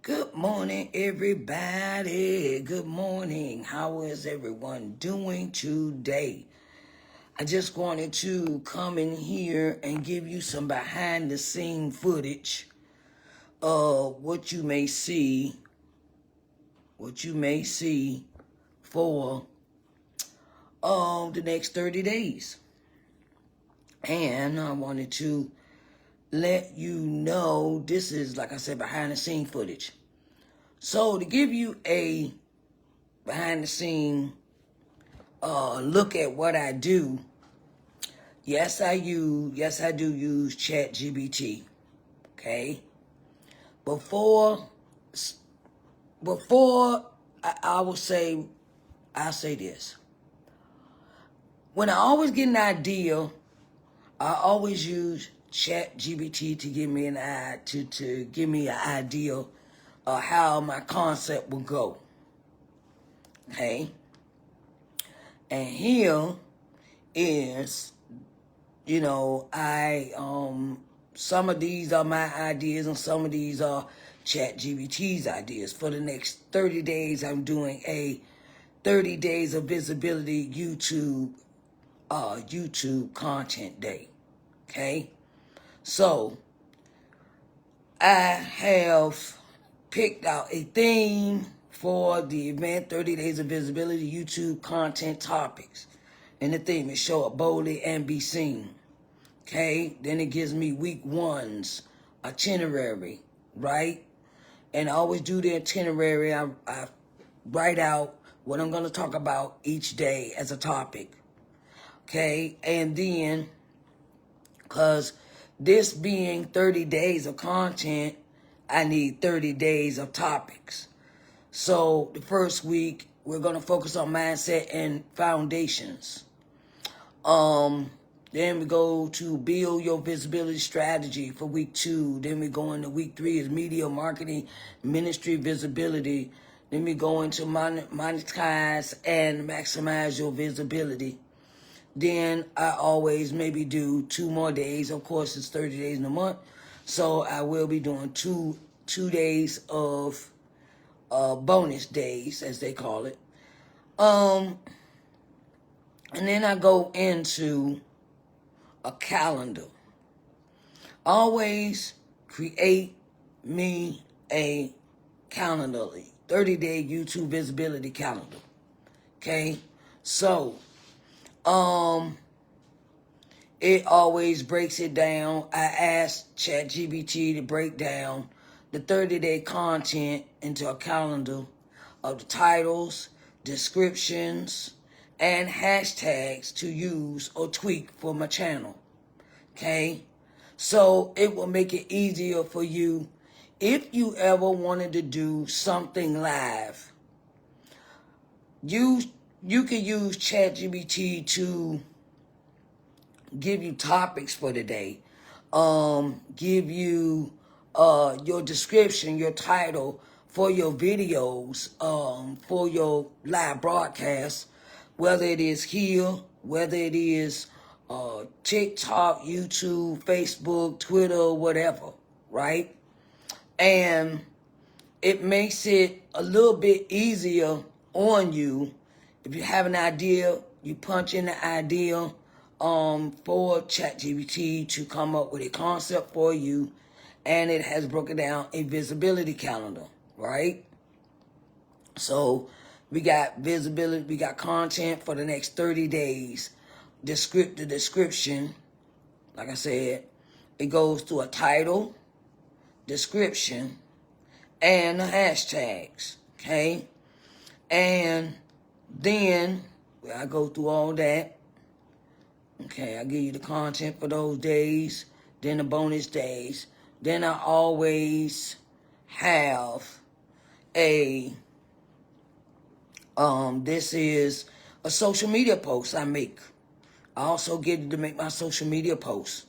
Good morning, everybody. Good morning. How is everyone doing today? I just wanted to come in here and give you some behind the scene footage of what you may see for the next 30 days. And I wanted to let you know this is, like I said, behind the scene footage. So to give you a behind the scene look at what I do, yes I do use ChatGPT. Okay. Before I'll say this. When I always get an idea, I always use ChatGPT to give me an idea of how my concept will go. Okay. And here is, some of these are my ideas and some of these are ChatGPT's ideas. For the next 30 days, I'm doing a 30 days of visibility YouTube content day. Okay. So I have picked out a theme for the event, 30 Days of Visibility, YouTube content topics. And the theme is show up boldly and be seen. Okay? Then it gives me week one's itinerary, right? And I always do the itinerary. I write out what I'm going to talk about each day as a topic. Okay? And then, because this being 30 days of content, I need 30 days of topics. So the first week, we're going to focus on mindset and foundations. Then we go to build your visibility strategy for week 2. Then we go into week 3 is media marketing, ministry visibility. Then we go into monetize and maximize your visibility. Then I always maybe do 2 more days. Of course, it's 30 days in a month. So I will be doing two days of bonus days, as they call it. And then I go into a calendar. Always create me a calendar, 30-day YouTube visibility calendar. Okay? So, it always breaks it down. I asked ChatGPT to break down the 30-day content into a calendar of the titles, descriptions, and hashtags to use or tweak for my channel. Okay? So it will make it easier for you if you ever wanted to do something live. You can use ChatGPT to give you topics for the day, give you your description, your title for your videos, for your live broadcast, whether it is here, whether it is TikTok, YouTube, Facebook, Twitter, whatever, right? And it makes it a little bit easier on you. If you have an idea, you punch in the idea for ChatGPT to come up with a concept for you, and it has broken down a visibility calendar, right? So we got visibility, we got content for the next 30 days. The description, like I said, it goes to a title, description, and the hashtags, okay? And then I go through all that. Okay, I give you the content for those days, then the bonus days. Then I always have a, this is a social media post I make. I also get to make my social media posts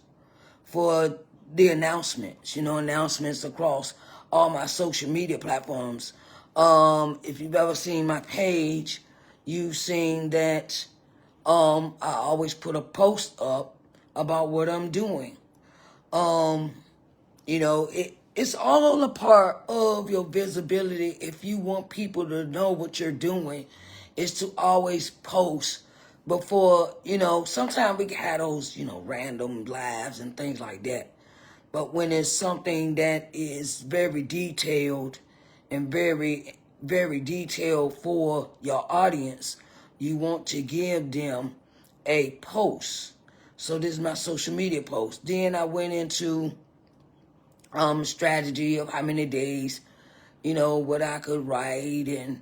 for the announcements, announcements across all my social media platforms. If you've ever seen my page, you've seen that I always put a post up about what I'm doing. It it's all a part of your visibility. If you want people to know what you're doing, is to always post before, sometimes we can have those, random lives and things like that. But when it's something that is very detailed and very, very detailed for your audience, you want to give them a post. So this is my social media post. Then I went into strategy of how many days, what I could write and,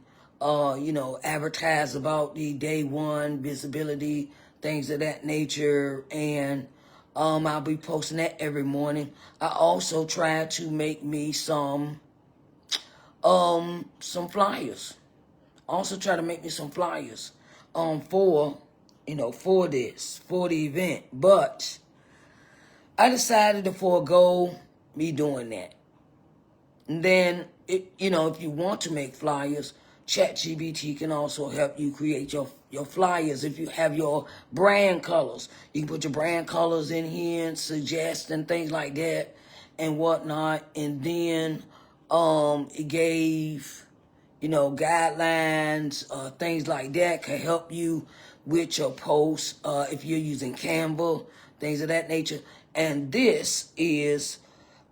advertise about the day one visibility, things of that nature. And I'll be posting that every morning. I also try to make me some flyers. Also try to make me some flyers, for the event. But I decided to forego me doing that. And then, if you want to make flyers, ChatGPT can also help you create your flyers. If you have your brand colors, you can put your brand colors in here and suggest and things like that and whatnot. And then it gave, guidelines, things like that can help you with your posts if you're using Canva, things of that nature. And this is,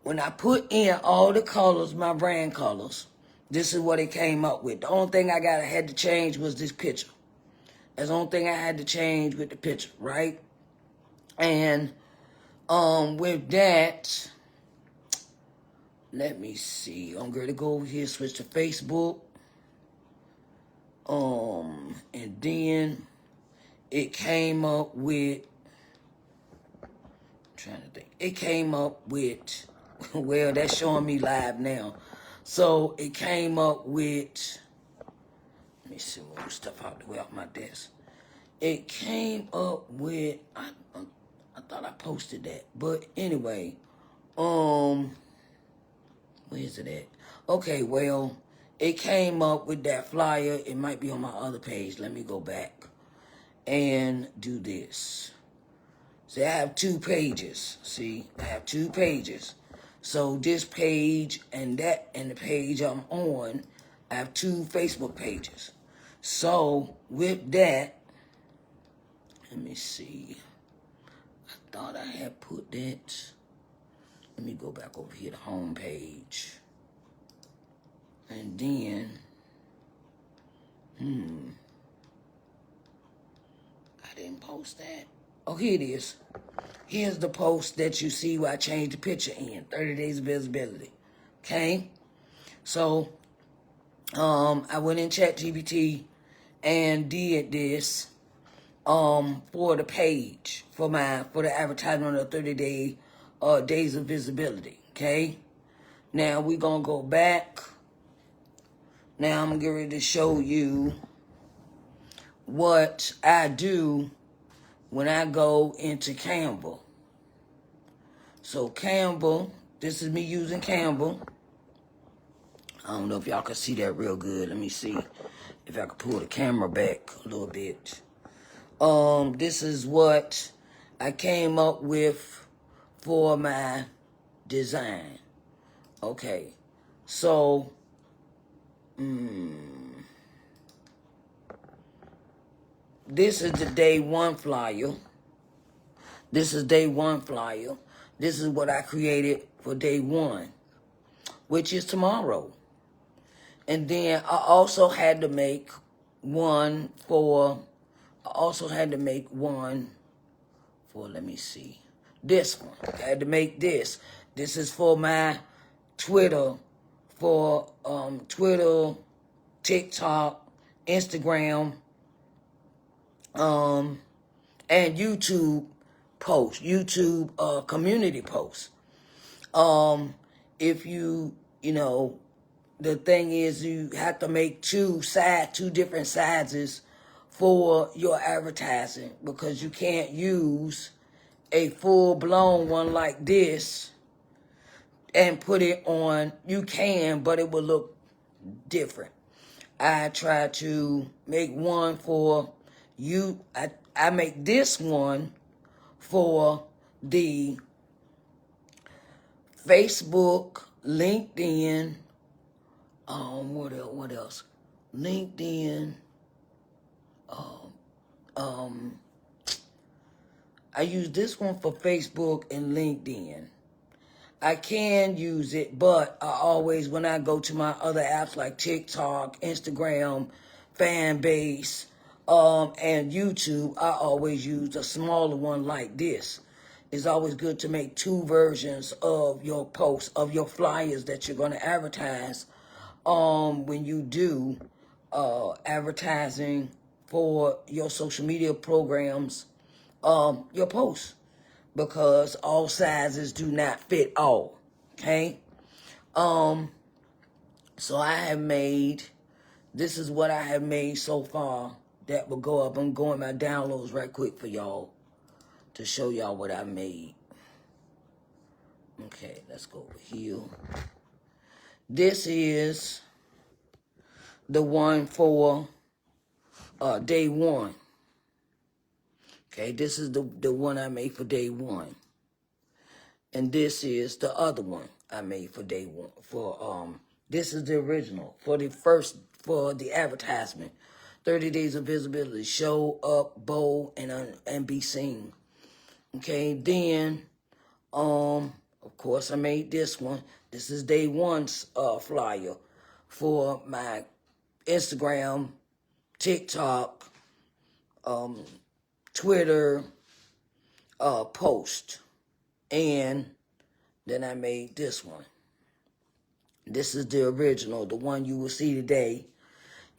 when I put in all the colors, my brand colors, this is what it came up with. The only thing I had to change was this picture. That's the only thing I had to change with the picture, right? And with that, let me see. I'm going to go over here, switch to Facebook. And then it came up with, trying to think. It came up with, well, that's showing me live now. So it came up with, let me see, move stuff out the way off my desk. It came up with, I thought I posted that, but anyway, where is it at? Okay, well, it came up with that flyer. It might be on my other page. Let me go back and do this. See, I have 2 pages. See, I have 2 pages. So this page and that and the page I'm on, I have 2 Facebook pages. So with that, let me see. I thought I had put that. Let me go back over here to home page. And then, I didn't post that. Oh, here it is. Here's the post that you see where I changed the picture in. 30 days of visibility. Okay? So, I went in ChatGPT and did this for the page, for the advertisement of 30 days of visibility. Okay? Now we're gonna go back. Now I'm getting ready to show you what I do when I go into Canva. So Canva, this is me using Canva. I don't know if y'all can see that real good. Let me see if I can pull the camera back a little bit. This is what I came up with for my design. Okay, so this is the day one flyer. This is day one flyer. This is what I created for day one, which is tomorrow. And then I also had to make one for, let me see, this one. I had to make this. This is for my Twitter, for Twitter, TikTok, Instagram, and YouTube posts, YouTube community posts. If the thing is you have to make 2 different sizes for your advertising, because you can't use a full-blown one like this and put it on. You can, but it will look different. I try to make one for you. I make this one for the Facebook LinkedIn. What else? LinkedIn. I use this one for Facebook and LinkedIn. I can use it, but I always, when I go to my other apps like TikTok, Instagram, Fanbase, and YouTube, I always use a smaller one like this. It's always good to make two versions of your posts, of your flyers that you're going to advertise when you do advertising for your social media programs, your posts, because all sizes do not fit all. Okay. So I have made, this is what I have made so far that will go up. I'm going my downloads right quick for y'all to show y'all what I made. Okay, let's go over here. This is the one for day one. Okay, this is the one I made for day one. And this is the other one I made for day one. This is the original for the advertisement. 30 days of visibility. Show up, bold, and be seen. Okay, then of course I made this one. This is day one's flyer for my Instagram, TikTok, Twitter post. And then I made this one. This is the original, the one you will see today.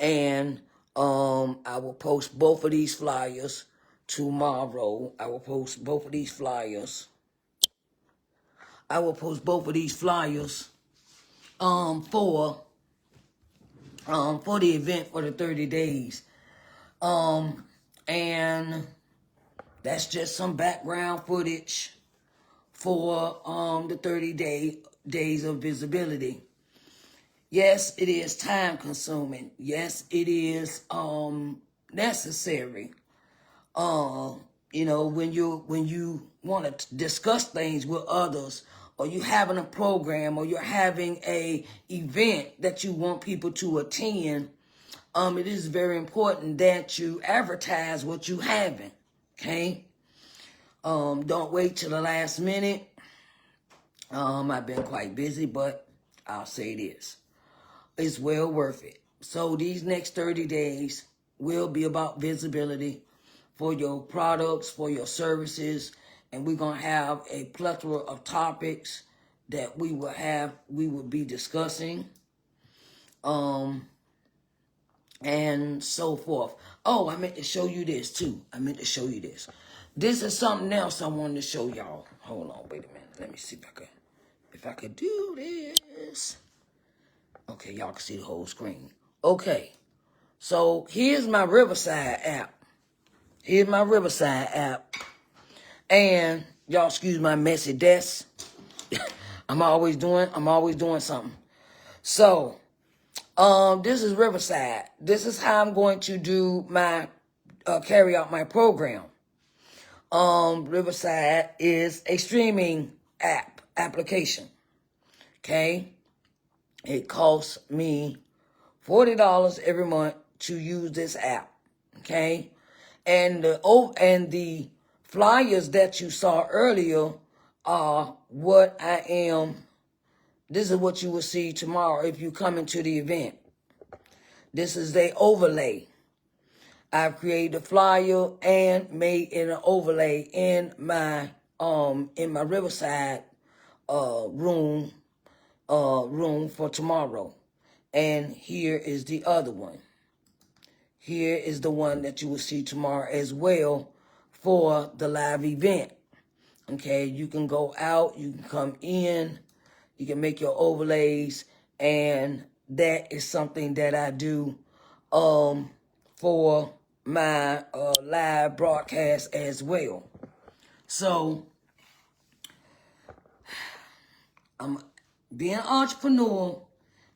And I will post both of these flyers tomorrow. I will post both of these flyers. For the event for the 30 days. And that's just some background footage for the 30 days of visibility. Yes, it is time consuming. Yes, it is necessary. When you want to discuss things with others, or you having a program, or you're having a event that you want people to attend, it is very important that you advertise what you having. Okay. Don't wait till the last minute. I've been quite busy, but I'll say this. It's well worth it. So these next 30 days will be about visibility for your products, for your services, and we're going to have a plethora of topics that we will be discussing, and so forth. Oh, I meant to show you this too. This is something else I wanted to show y'all. Hold on, wait a minute. Let me see if I could do this. Okay, y'all can see the whole screen. Okay, so here's my Riverside app. And y'all excuse my messy desk. I'm always doing something. So, this is Riverside. This is how I'm going to do my carry out my program. Riverside is a streaming application. Okay, it costs me $40 every month to use this app. Okay, and the flyers that you saw earlier are what I am. This is what you will see tomorrow if you come into the event. This is the overlay. I've created a flyer and made an overlay in my Riverside room for tomorrow. And here is the other one. Here is the one that you will see tomorrow as well for the live event. Okay, you can go out, you can come in, you can make your overlays, and that is something that I do for my live broadcast as well. So, being an entrepreneur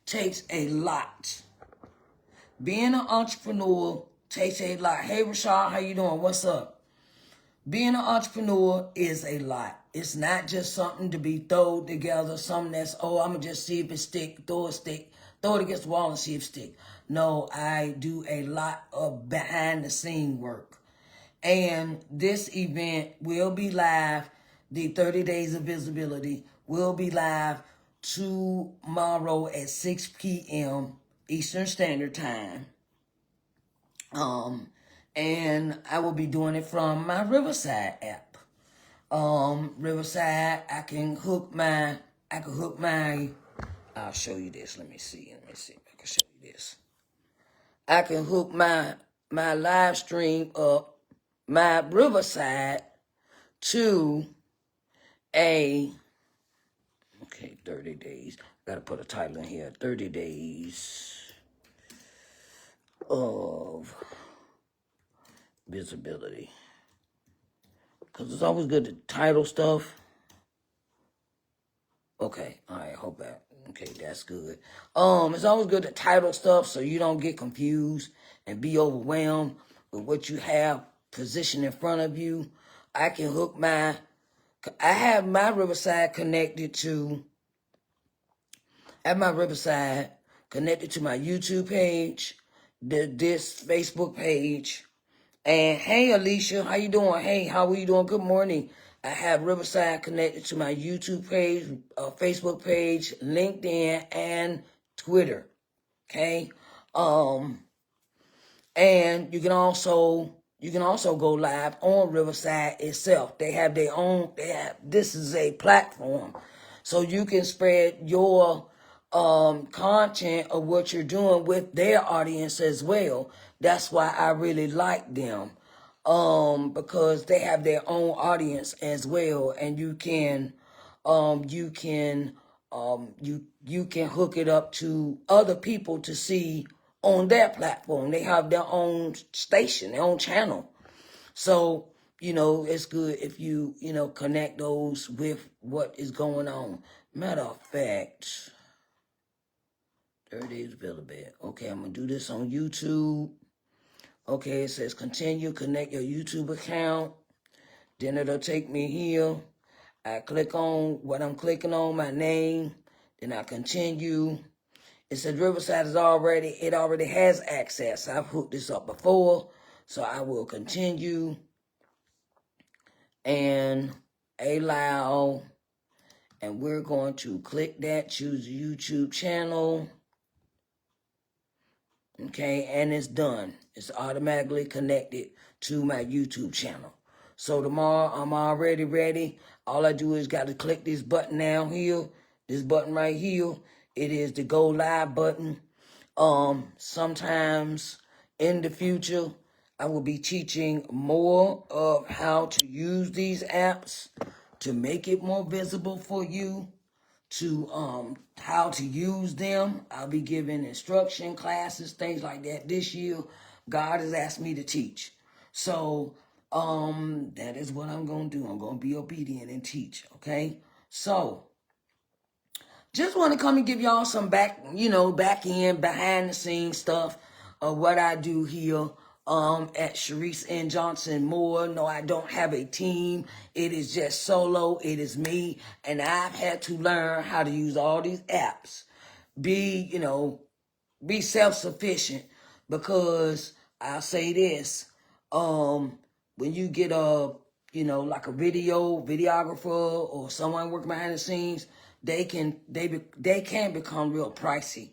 takes a lot. Being an entrepreneur takes a lot. Hey, Rashad, how you doing? What's up? Being an entrepreneur is a lot. It's not just something to be thrown together, something that's, oh, I'm going to just see if it stick, throw it against the wall and see if it stick. No, I do a lot of behind the scene work. And this event will be live. The 30 Days of Visibility will be live tomorrow at 6 p.m. Eastern Standard Time. And I will be doing it from my Riverside app. Riverside, I can hook my, I'll show you this. Let me see if I can show you this. I can hook my live stream up, my Riverside, to a, 30 days. Gotta put a title in here. 30 days of visibility. Because it's always good to title stuff. Okay, all right, hope that. Okay, that's good. It's always good to title stuff so you don't get confused and be overwhelmed with what you have positioned in front of you. I have my Riverside connected to my YouTube page, this Facebook page. And hey, Alicia, how you doing? Hey, how are you doing? Good morning. I have Riverside connected to my YouTube page, Facebook page, LinkedIn, and Twitter. Okay. And you can also go live on Riverside itself. They have their own. This is a platform, so you can spread your content of what you're doing with their audience as well. That's why I really like them, because they have their own audience as well, and you can hook it up to other people to see on their platform. They have their own station, their own channel. So, it's good if you, connect those with what is going on. Matter of fact, 30 days available. Okay, I'm going to do this on YouTube. Okay, it says continue, connect your YouTube account. Then it'll take me here. I click on what I'm clicking on, my name. Then I continue. It says Riverside already has access. I've hooked this up before. So I will continue and allow. And we're going to click that, choose the YouTube channel. Okay, and it's done. It's automatically connected to my YouTube channel. So tomorrow, I'm already ready. All I do is got to click this button down here. This button right here. It is the go live button. Sometimes in the future, I will be teaching more of how to use these apps to make it more visible for you, to how to use them. I'll be giving instruction classes, things like that this year. God has asked me to teach. So that is what I'm going to do. I'm going to be obedient and teach, okay? So just want to come and give y'all some back end, behind the scenes stuff of what I do here at Sharice N. Johnson Moore. No, I don't have a team. It is just solo. It is me. And I've had to learn how to use all these apps. Be self-sufficient, because I'll say this, when you get like a videographer or someone working behind the scenes, they can become real pricey.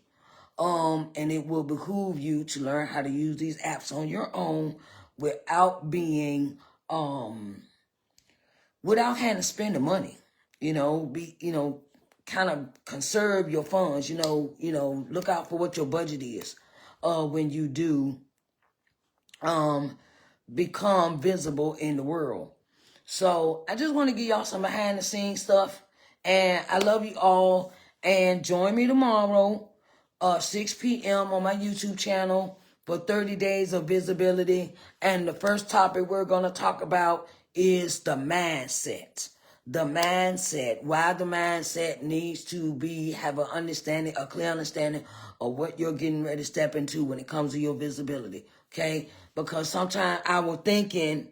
And it will behoove you to learn how to use these apps on your own without being, without having to spend the money, kind of conserve your funds, look out for what your budget is, when you do, become visible in the world. So I just want to give y'all some behind the scenes stuff, and I love you all, and join me tomorrow, 6 p.m. on my YouTube channel for 30 days of visibility. And the first topic we're going to talk about is the mindset. The mindset, why the mindset needs to have a clear understanding of what you're getting ready to step into when it comes to your visibility. Okay? Because sometimes our thinking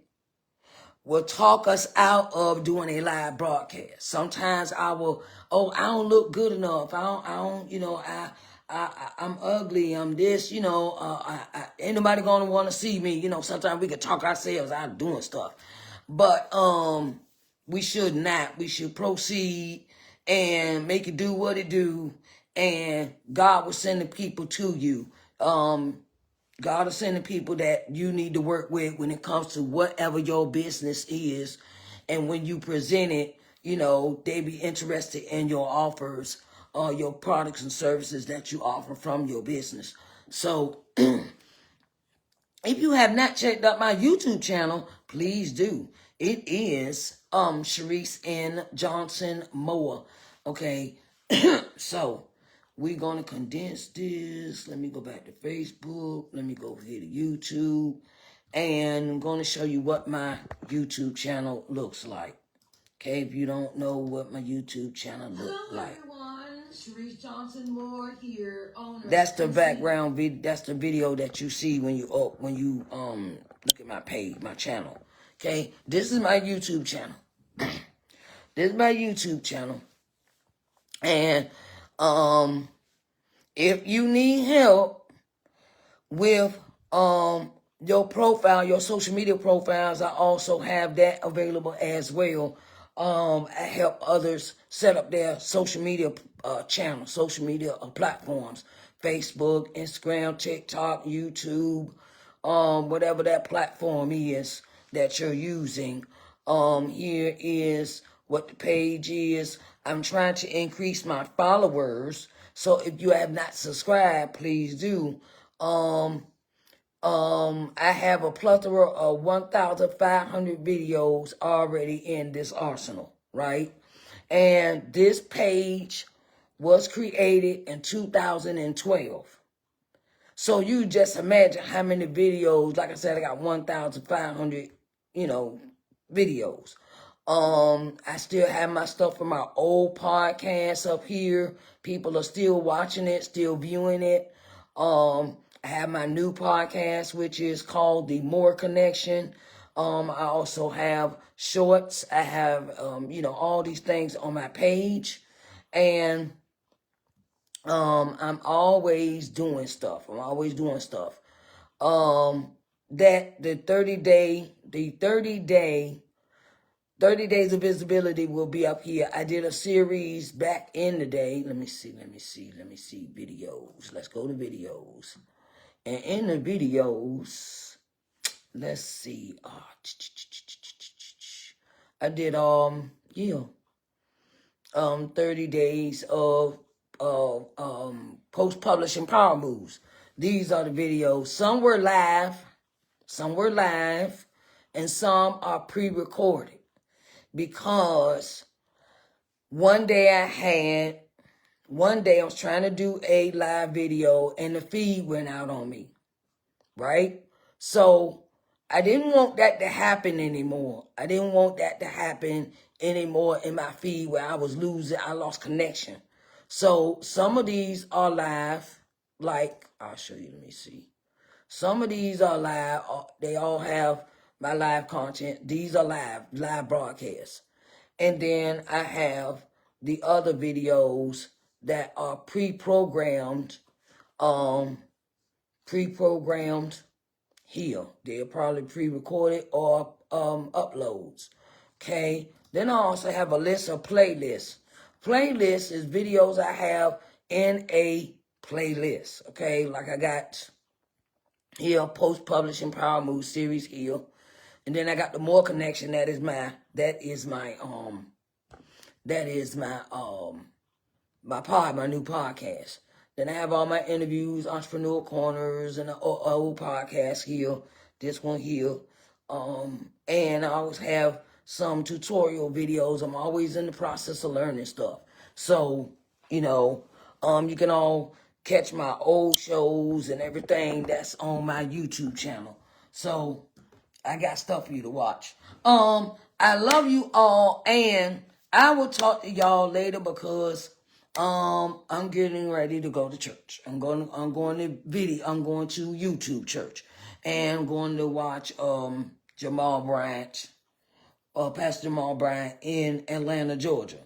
will talk us out of doing a live broadcast. Sometimes I will, oh, I don't look good enough. I don't, I'm ugly. I'm this, ain't nobody gonna want to see me. Sometimes we can talk ourselves out of doing stuff, but we should not. We should proceed and make it do what it do, and God will send the people to you. God is sending people that you need to work with when it comes to whatever your business is. And when you present it, they be interested in your offers or your products and services that you offer from your business. So if you have not checked out my YouTube channel, please do. It is Sharice N. Johnson Moore. Okay. So we're going to condense this. Let me go back to Facebook. Let me go over here to YouTube. And I'm going to show you what my YouTube channel looks like. Okay, if you don't know what my YouTube channel looks like. Hello, everyone. Sharice Johnson Moore here. That's the background video. That's the video that you see when you look at my page, my channel. Okay, this is my YouTube channel. This is my YouTube channel. And if you need help with your profile, your social media profiles, I also have that available as well. I help others set up their social media channels, social media platforms, Facebook, Instagram, TikTok, YouTube, whatever that platform is that you're using. Here is what the page is. I'm trying to increase my followers. So if you have not subscribed, please do. I have a plethora of 1,500 videos already in this arsenal, right? And this page was created in 2012. So you just imagine how many videos, like I said, I got 1,500, videos. I still have my stuff from my old podcast up here. People are still watching it, still viewing it. I have my new podcast, which is called The More Connection. I also have shorts. I have, all these things on my page. And I'm always doing stuff. That the 30 days of visibility will be up here. I did a series back in the day. Let me see videos. Let's go to videos. And in the videos, let's see. I did 30 days of post-publishing power moves. These are the videos. Some were live, and some are pre-recorded. Because one day I was trying to do a live video and the feed went out on me, right? So I didn't want that to happen anymore. I didn't want that to happen anymore in my feed where I lost connection. So some of these are live, like, I'll show you, let me see. Some of these are live. They all have my live content. These are live broadcasts. And then I have the other videos that are pre-programmed here. They're probably pre-recorded or uploads. Okay. Then I also have a list of playlists. Playlist is videos I have in a playlist. Okay. Like I got here, post-publishing power move series here. And then I got the More Connection. That is my new podcast. Then I have all my interviews, entrepreneur corners, and the old podcast here, this one here. And I always have some tutorial videos. I'm always in the process of learning stuff. So, you can all catch my old shows and everything that's on my YouTube channel. So I got stuff for you to watch. I love you all, and I will talk to y'all later because I'm getting ready to go to church. I'm going to YouTube church, and I'm going to watch Jamal Bryant Pastor Jamal Bryant in Atlanta, Georgia.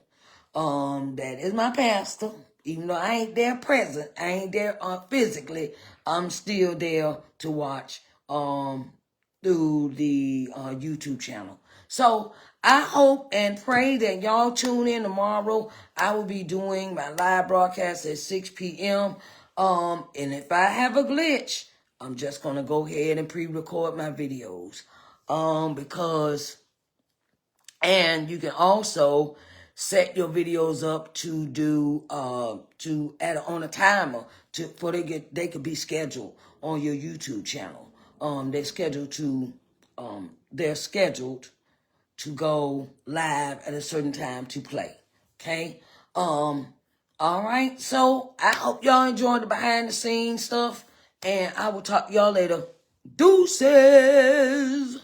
That is my pastor. Even though I ain't there present, I ain't there physically, I'm still there to watch through the YouTube channel. So I hope and pray that y'all tune in tomorrow. I will be doing my live broadcast at 6 p.m. And if I have a glitch, I'm just gonna go ahead and pre-record my videos. Because and you can also set your videos up to do on a timer for they could be scheduled on your YouTube channel. They're scheduled to go live at a certain time to play. Okay. All right. So I hope y'all enjoyed the behind the scenes stuff, and I will talk to y'all later. Deuces.